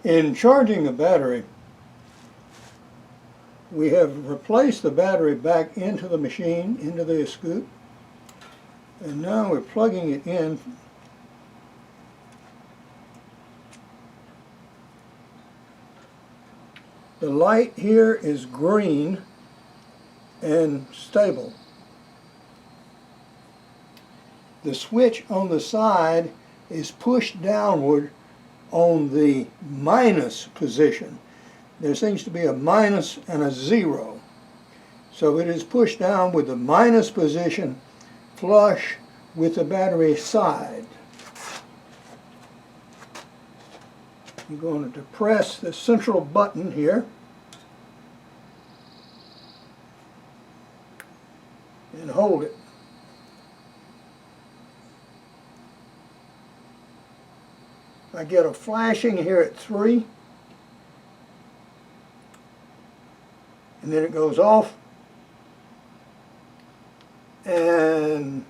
In charging a battery, we have replaced the battery back into the machine, into the Eskute, and now we're plugging it in. The light here is green and stable. The switch on the side is pushed downward on the minus position. There seems to be a minus and a 0. So it is pushed down with the minus position flush with the battery side. I'm going to press the central button here and hold it. I get a flashing here at 3, and then it goes off, and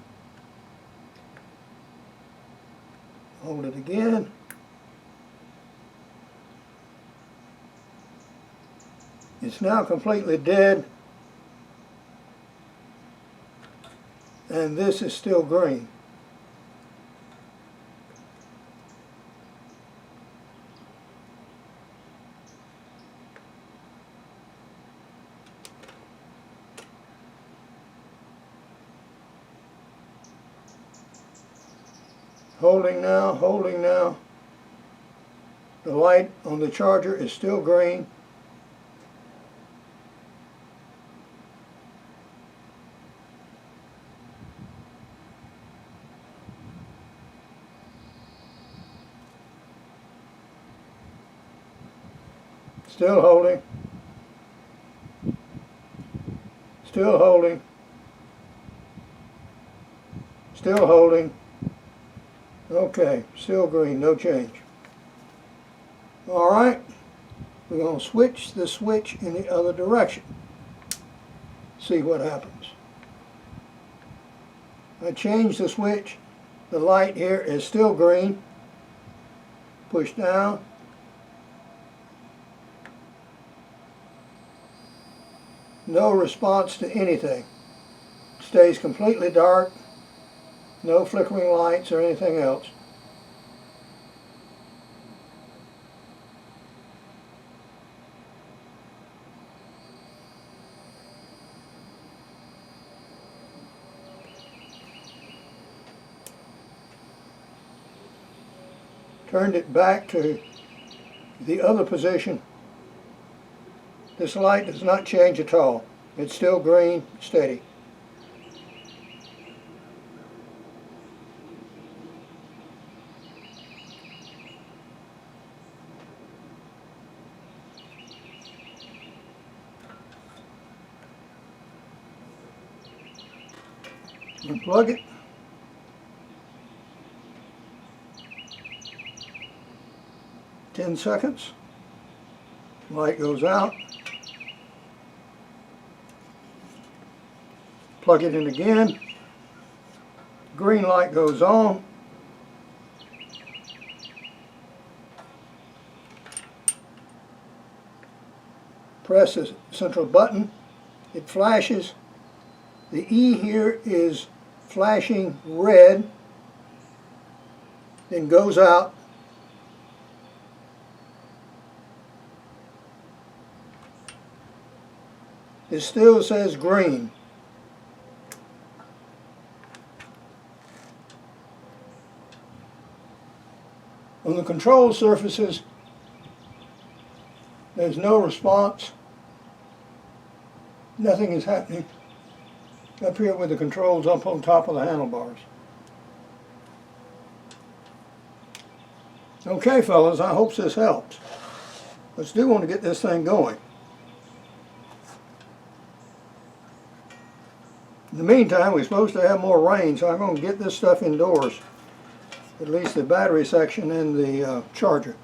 hold it again. It's now completely dead, and this is still green. Holding now, holding now. The light on the charger is still green. Still holding. Still holding. Still holding. Okay, still green, no change. All right, we're going to switch the switch in the other direction. See what happens. I change the switch. The light here is still green. Push down. No response to anything. Stays completely dark. No flickering lights or anything else. Turned it back to the other position. This light does not change at all. It's still green, steady. Unplug it. Ten seconds. Light goes out. Plug it in again. Green light goes on. Press the central button. It flashes. The E here is flashing red, then goes out. It still says green. On the control surfaces, there's no response. Nothing is happening. Up here with the controls up on top of the handlebars. Okay, fellas, I hope this helps. Let's do want to get this thing going. In the meantime, we're supposed to have more rain, so I'm going to get this stuff indoors. At least the battery section and the charger.